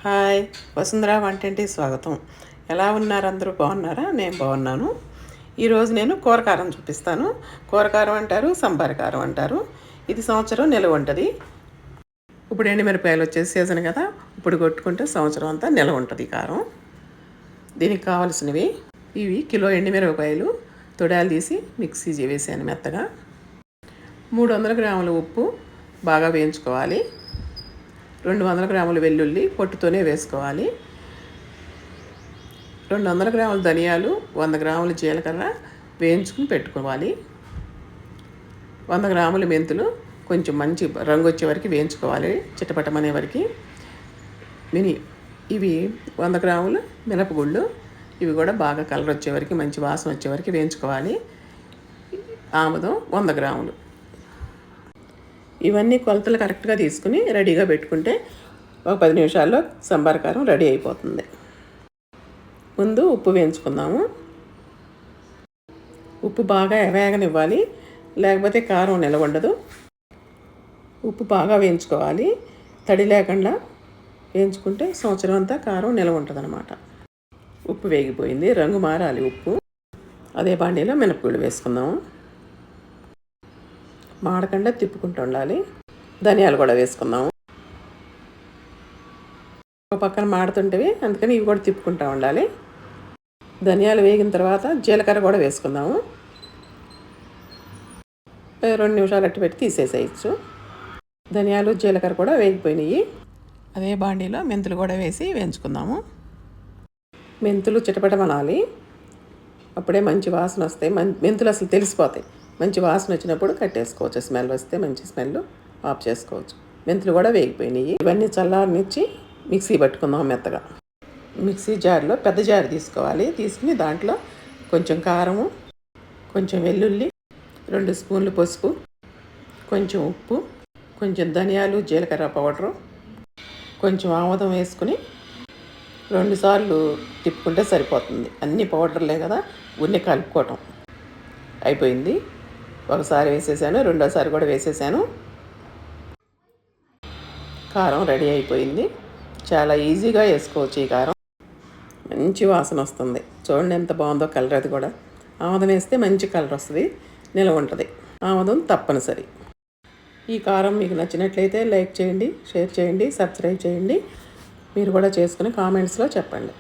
Hi, వసుంధరా వంటింటికి స్వాగతం. ఎలా ఉన్నారు? అందరూ బాగున్నారా? నేను బాగున్నాను. ఈరోజు నేను కూరకారం చూపిస్తాను. కూరకారం అంటారు, సంబార కారం అంటారు. ఇది సంవత్సరం నిలవ ఉంటుంది. ఇప్పుడు ఎండుమిరపకాయలు వచ్చే సీజన్ కదా, ఇప్పుడు కొట్టుకుంటే సంవత్సరం అంతా నిలవ ఉంటుంది కారం. దీనికి కావాల్సినవి ఇవి: కిలో ఎండుమిరపకాయలు తొడాలు తీసి మిక్సీ వేసాను మెత్తగా. 300 గ్రాముల ఉప్పు బాగా వేయించుకోవాలి. 200 గ్రాముల వెల్లుల్లి పొట్టుతోనే వేసుకోవాలి. 200 గ్రాముల ధనియాలు, 100 గ్రాముల జీలకర్ర వేయించుకుని పెట్టుకోవాలి. 100 గ్రాముల మెంతులు కొంచెం మంచి రంగు వచ్చే వరకు వేయించుకోవాలి, చిటపటమనే వరకు. ఇవి 100 గ్రాముల మినపగుళ్ళు, ఇవి కూడా బాగా కలర్ వచ్చే వరకు, మంచి వాసన వచ్చే వరకు వేయించుకోవాలి. ఆముదం 100 గ్రాములు. ఇవన్నీ కొలతలు కరెక్ట్గా తీసుకుని రెడీగా పెట్టుకుంటే ఒక 10 నిమిషాల్లో సంబార కారం రెడీ అయిపోతుంది. ముందు ఉప్పు వేయించుకుందాము. ఉప్పు బాగా వేగనివ్వాలి, లేకపోతే కారం నిలవ ఉండదు. ఉప్పు బాగా వేయించుకోవాలి, తడి లేకుండా వేయించుకుంటే సంవత్సరం అంతా కారం నిలవ ఉంటుంది అన్నమాట. ఉప్పు వేగిపోయింది, రంగు మారాలి ఉప్పు. అదే బాండీలో మినపగుళ్ళు వేసుకుందాము. మాడకుండా తిప్పుకుంటూ ఉండాలి. ధనియాలు కూడా వేసుకుందాము. ఒక పక్కన మాడుతుంటేవి, అందుకని ఇవి కూడా తిప్పుకుంటూ ఉండాలి. ధనియాలు వేగిన తర్వాత జీలకర్ర కూడా వేసుకుందాము. 2 నిమిషాలు అట్టు పెట్టి తీసేసేయచ్చు. ధనియాలు జీలకర్ర కూడా వేగిపోయినాయి. అదే బాండీలో మెంతులు కూడా వేసి వేయించుకుందాము. మెంతులు చిటపటమనాలి, అప్పుడే మంచి వాసన వస్తాయి. మెంతులు అసలు తెలిసిపోతాయి. మంచి వాసన వచ్చినప్పుడు కట్టేసుకోవచ్చు. స్మెల్ వస్తే మంచి స్మెల్ ఆఫ్ చేసుకోవచ్చు. మెంతులు కూడా వేగిపోయినాయి. ఇవన్నీ చల్లారనిచ్చి మిక్సీ పట్టుకుందాం మెత్తగా. మిక్సీ జార్లో పెద్ద జార్ తీసుకోవాలి. తీసుకుని దాంట్లో కొంచెం కారము, కొంచెం వెల్లుల్లి, 2 స్పూన్లు పసుపు, కొంచెం ఉప్పు, కొంచెం ధనియాలు జీలకర్ర పౌడరు, కొంచెం ఆముదం వేసుకుని 2 సార్లు తిప్పుకుంటే సరిపోతుంది. అన్ని పౌడర్లే కదా, ఉన్ని కలుపుకోవటం అయిపోయింది. ఒకసారి వేసేసాను, రెండోసారి కూడా వేసేసాను. కారం రెడీ అయిపోయింది. చాలా ఈజీగా వేసుకోవచ్చు ఈ కారం. మంచి వాసన వస్తుంది. చూడండి ఎంత బాగుందో కలర్. అది కూడా ఆముదం వేస్తే మంచి కలర్ వస్తుంది, నిలవ ఉంటుంది. ఆముదం తప్పనిసరి. ఈ కారం మీకు నచ్చినట్లయితే లైక్ చేయండి, షేర్ చేయండి, సబ్స్క్రైబ్ చేయండి. మీరు కూడా చేసుకుని కామెంట్స్లో చెప్పండి.